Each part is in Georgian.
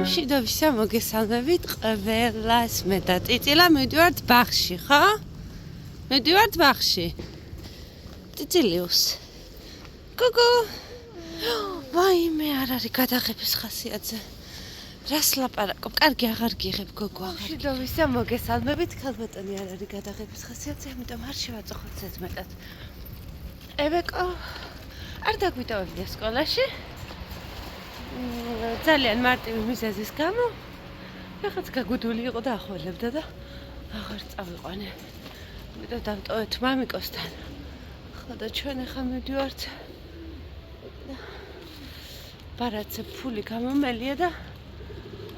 მშვიდობისა მოგესალმებით ყველას მე და ტიტილა მივდივართ ბაღში, ხო? მივდივართ ბაღში. ტიტილიუს. გოგო. ვაიმე, არ არის გადაღების ხასიათზე. რას ლაპარაკობ? კარგი აღარ გიღებ გოგო აღარ. მშვიდობისა მოგესალმებით, ქალბატონი არ არის გადაღების ხასიათზე, ამიტომ არ შევაწუხოთ ზედმეტად. ევეკო არ დაგვიტოვებია სკოლაში. ძალიან მარტივი მიზეზის გამო ეხაც გაგუდული იყო და ახველებდა და აღარ წავიყვანე. ამიტომ დავტოვეთ მამიკოსთან. ხო და ჩვენ ახლა მივდივართ. ბარათზე ფული გამომელია და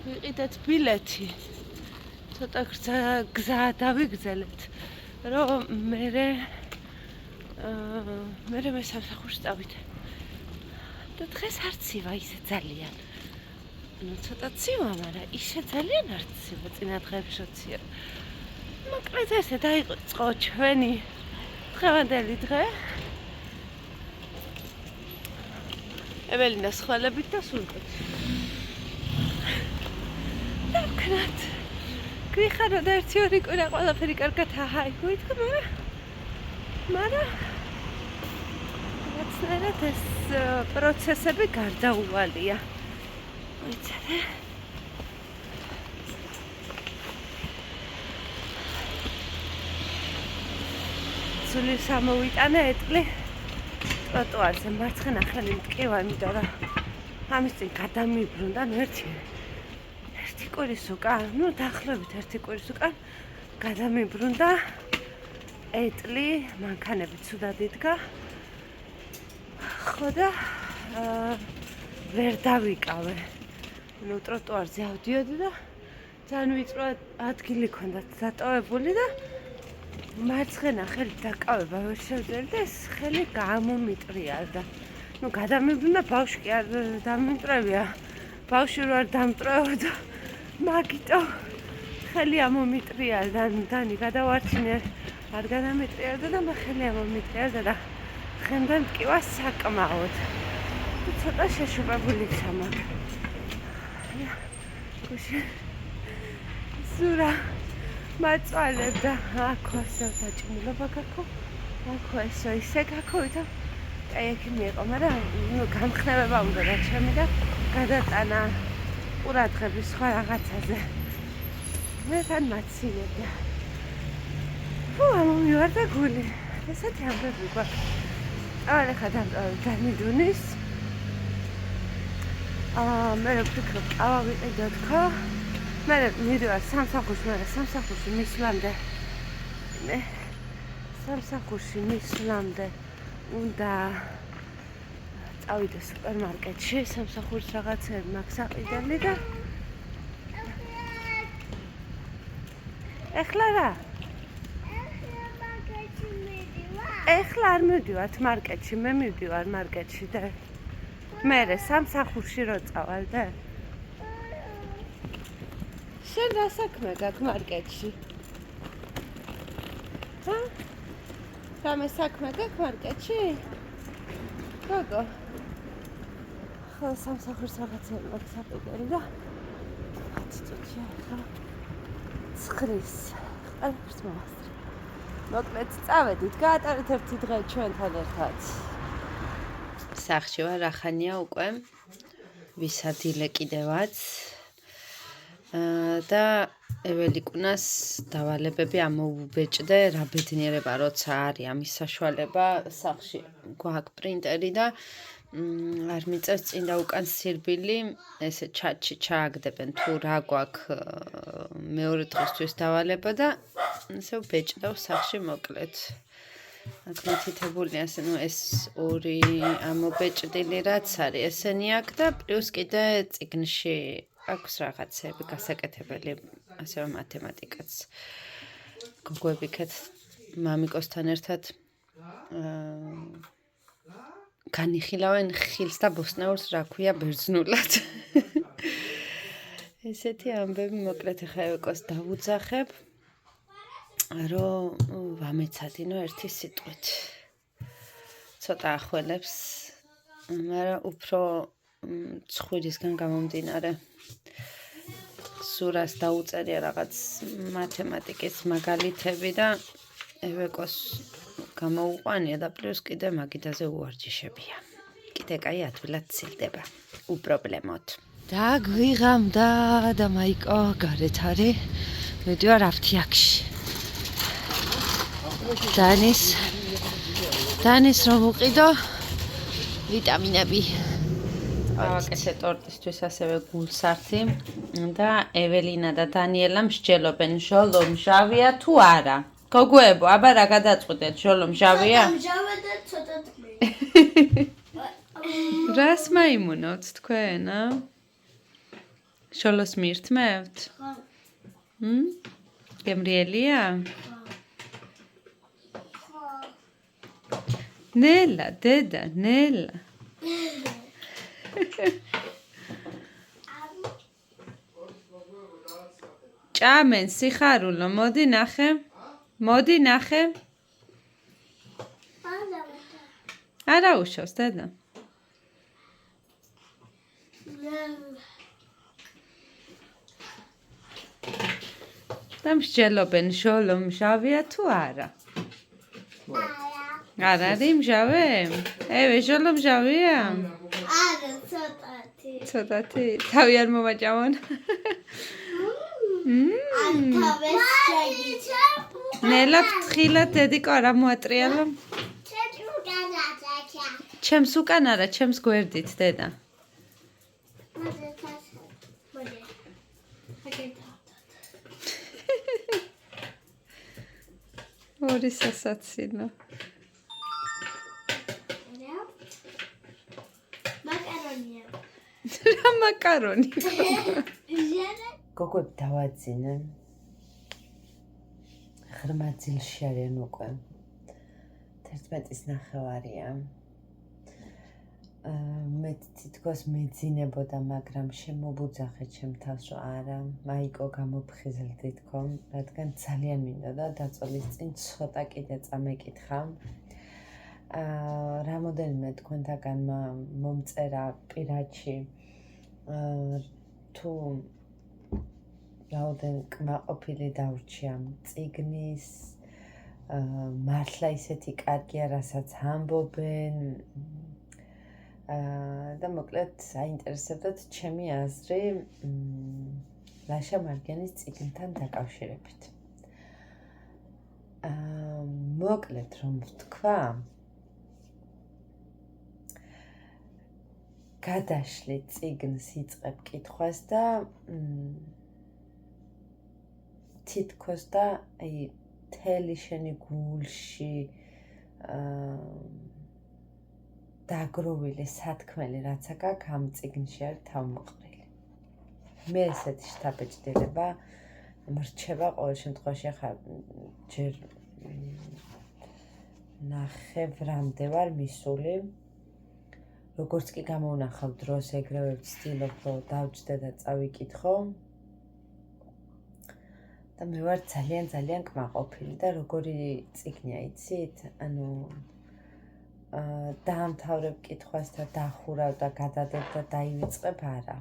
ვიყიდეთ ბილეთი. ცოტა გზა დავიგრძელეთ, რომ მე სამსახურში წავიდე. და დღეს არ ცივა ისე ძალიან. ცოტა ცივა, მაგრამ ისე ძალიან არ ცივა წინა დღეებში როცა. მოკლედ ესე დაიწყო ჩვენი დღევანდელი დღე. ეველინას ხვალებით და სულკოც. დავქნათ. გიხარო და 1-2 კვირა ყველაფერი კარგად აიგოითქო, მაგრამ რაცნაირად ეს პროცესები გარდაუვალია. ვიცადე. სულის ამოვიტანე ეტლი ტროტუარზე მარცხენა ხელი მტკივა, იმიტომ რომ ამის წინ გადამიბრუნდა ერთი კვირის უკან, დაახლოებით 1 კვირის უკან გადამიბრუნდა ეტლი, მანქანები ცუდად იდგა. ხო და ვერ დავიკავე. ტროტუარზე ავდიოდი და ძალიან ვიწრო ადგილი ჰქონდა დატოვებული და მარცხენა ხელით დაკავება ვერ შევძელი და ეს ხელი გამომიტრიალდა. გადამიბრუნდა, ბავშვი კი არ დამიმტრევია. ბავშვი რო არ დამტრევოდა, მაგიტო ხელი ამომიტრიალდა. დანი გადავარჩინე, არ გადამიტრიალდა და ხელი ამომიტრიალდა და ხემდან მტკივა საკმაოდ. ცოტა შეშუპებული ვსამაგ. ზურა მაწვალებდა. აქ ასე დაჭმულობა გაქო. აქ ესე ისე გაქო, აი აქ მიეყო, მაგრამ გამხნევება უნდა და ჩემი და გადატანა ყურადღების სხვა რაღაცაზე. მე თან მაცინებდა. ამომივარდა გული. ესეთი ამბები გვაქვს. ახლა დამტოვებ დანიდუნის. მე ვფიქრობ, ავავიყიდოთ ხო? მე მივიდივარ სამსახურში მისვლამდე უნდა წავიდე სუპერმარკეტში, სამსახურის რაღაცები მაქვს აყიდელი და ეხლა რა? ეხლა არ მივდივართ მარკეტში, მე მივდივარ მარკეტში და მერე სამსახურში რო წავალ და შენ რა საქმე გაქვს მარკეტში? რამე საქმე გაქვს მარკეტში? გოგო. ხო, სამსახურის რაღაცები მაქვს აყიდელი და ცოტა ხა ცხრის. ყველაფერს მოვასწრებ. მოკლედ წავედით, გაატარეთ ერთი დღე ჩვენთან ერთად. სახში ვარ, ახანია უკვე. ვისადილე კიდევაც. და ეველიკუნას დავალებები ამოუბეჭდე, რა ბედნიერება როცა არის ამის საშუალება. სახში გვაქვს პრინტერი და არ მიწევს წინ და უკან სირბილი, ესე ჩატში ჩააგდებენ თუ რა გვაქვს მეორე დღისთვის დავალება და ესე ვბეჭდავ სახში მოკლედ. აქ მითითებული ასე, ეს 2 ამობეჭდილი რაც არის, ესენი აქვს და პლუს კიდე წიგნში აქვს რაღაცები გასაკეთებელი, ასე რომ მათემატიკაც. გოგოებიქეთ მამიკოსთან ერთად განიხილავენ ხილს და ბოსტნეულს, რა ქვია, ბერძნულად. ესეთი ამბები, მოკლედ ახლა ევეკოს დავუძახებ, რომ ვამეცადინო ერთი სიტყვით. ცოტა ახველებს, მაგრამ უფრო ცხვირისგან გამომდინარე. სურას დაუწერია რაღაც მათემატიკის მაგალითები და ევეკოს გამოუყვანია და პლუს კიდე მაგიდაზე უვარჯიშებია. კიდე კაი ადვილად ცილდება უპრობლემოდ. დაგვიღამდა და მაიკო გარეთ არის. მივდივარ აფთიაქში. დანის რომ უყიდო ვიტამინები. ავაკეთე ტორტისთვის ასევე გულსართი და ეველინა და დანიელა მსჯელობენ ჟოლო მჟავია თუ არა. გოგოებო, აბა რა გადაწყვეტეთ, ჟოლო მჟავია? მჟავე და ცოტა თბილი. რას მაიმუნოთ თქვენ, ა? ჟოლოს მირთმევთ? ხო. გემრიელია? ხო. ნელა, დედა, ნელა. ჭამენ სიხარულო, მოდი ნახე. მოდი ნახე. არა უშავს დედა. და მსჯელობენ ჟოლო მჟავია თუ არა? არ არის მჟავე? ევე ჟოლო მჟავია? არა, ცოტათი. ცოტათი, თავი არ მომაჭამონ. არ თავეს შეგიჭა. ნელა ფრთხილად დედიკო არა მოატრიალო. ჩემს უკან არა, ჩემს გვერდით დედა. ორი სასაცილო. მაკარონია. რა მაკარონი? ჟერე. გოგოები დავაძინე. ღრმა ძილში არიან უკვე. 11-ის ნახევარია. მე თითქოს მეძინებოდა, მაგრამ შემობუძახე ჩემ თავს, რომ არა, მაიკო გამოფხიზლდი თქო, რადგან ძალიან მინდოდა დაწოლის წინ ცოტა კიდე წამეკითხა. რამოდენიმე თქვენთაგანმა მომწერა პირადში, თუ რაოდენ კმაყოფილი დავრჩია წიგნის, მართლა ისეთი კარგია, რასაც ამბობენ. და მოკლედ საინტერესებდათ ჩემი აზრი ლაშა მარგიანის წიგნთან დაკავშირებით. მოკლედ რომ ვთქვა, გადაშლი წიგნს იწყებ კითხვას და თითქოს და თელი შენი გულში დაგროვილი სათქმელი რაც აქვს ამ წიგნში არის თავმოყრილი. მე ესეთი შთაბეჭდილება მრჩება ყოველ შემთხვევაში, ახლა ჯერ ნახევრამდე ვარ მისული. როგორც კი გამოვნახავ დროს, ეგრევე ვცდილობ, რომ დავჯდე და წავიკითხო. და მე ვარ ძალიან კმაყოფილი და როგორი წიგნია, იცით? ანუ დაამთავრებ კითხვას და დახურავ და გადადებ და დაივიწყებ არა.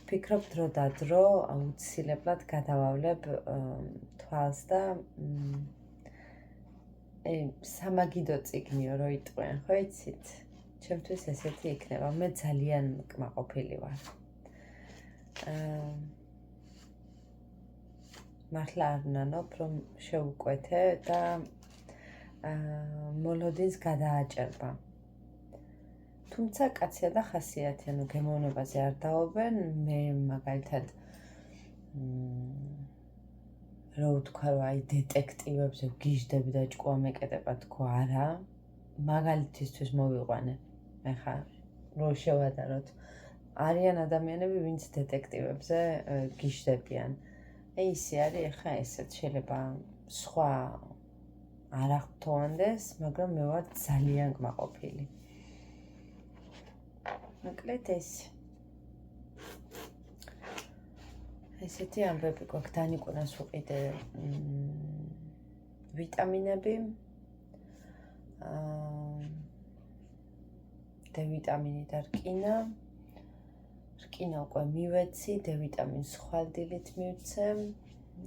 ვფიქრობ დრო და დრო აუცილებლად გადავავლებ თვალს და სამაგიდო წიგნიო რო იტყვიან, ხო იცით? ჩემთვის ესეთი იქნება. მე ძალიან კმაყოფილი ვარ. მართლა არ ვნანობ, რომ შევუკვეთე და მოლოდინს გადააჭერბა. თუმცა კაცია და ხასიათი, ანუ გემოვნებაზე არ დაობენ. მე მაგალითად რო ვთქვა, რომ აი დეტექტივებზე ვგიჟდები და ჭკუა მეკეტება, თქო არა. მაგალითისთვის მოვიყვანე. ეხლა რო შევადაროთ. არიან ადამიანები, ვინც დეტექტივებზე გიჟდებიან. ისე არის, ეხლა ესეც შეიძლება სხვა არ აღთოვანდეს, მაგრამ მე ვარ ძალიან კმაყოფილი. მოკლედ ესეთი ამბები გვაქვს. დანიკუნას უყიდე ვიტამინები. D-ვიტამინი და რკინა. რკინა უკვე მივეცი, D-ვიტამინს ხვალდილით მივცე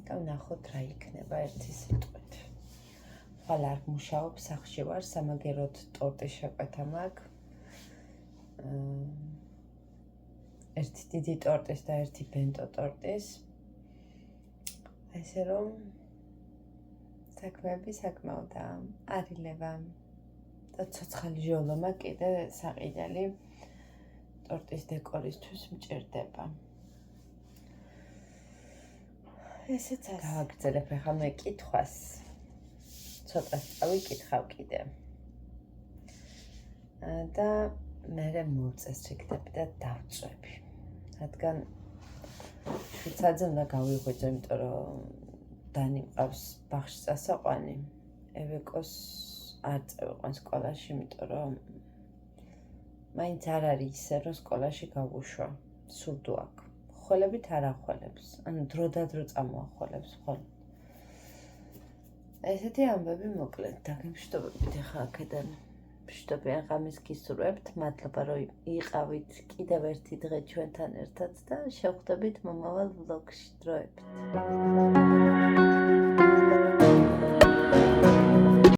და ვნახოთ რა იქნება ერთი სიტყვით. ხვალ არ მუშაობ, სახლში ვარ, სამაგეროდ ტორტის შეკვეთა მაქვს. ერთი დიდი ტორტის და ერთი ბენტო ტორტის. ესე რომ საქმეები საკმაოდ არილევა და ცოცხალი ჟოლო მაქვს კიდე საყიდელი ტორტის დეკორისთვის მჭირდება. ესეც გავაგრძელებ ახლა მე კითხვას. ცოტა წავიკითხავ კიდე. და მერე მოვწესრიგდები და დავწვევი. რადგან შვიცაძე უნდა გავიღვიძო, იმიტომ რომ დანი მყავს ბაღში წასაყვანი. ევეკოს არ წევიყვან სკოლაში, იმიტომ რომ მაინც არ არის ისე, რომ სკოლაში გავუშვა. სურდო აქვს. ხოლებით არ ახვალებს. ანუ დროდადრო წამოახვალებს ხოლმე. ესეთი ამბები მოკლედ დაგემშვიდობებით ახლა აქედან. მშვიდობიან ღამეს გისურვებთ. მადლობა რომ იყავით კიდევ ერთი დღე ჩვენთან ერთად და შევხვდებით მომავალ ვლოგში დროებით.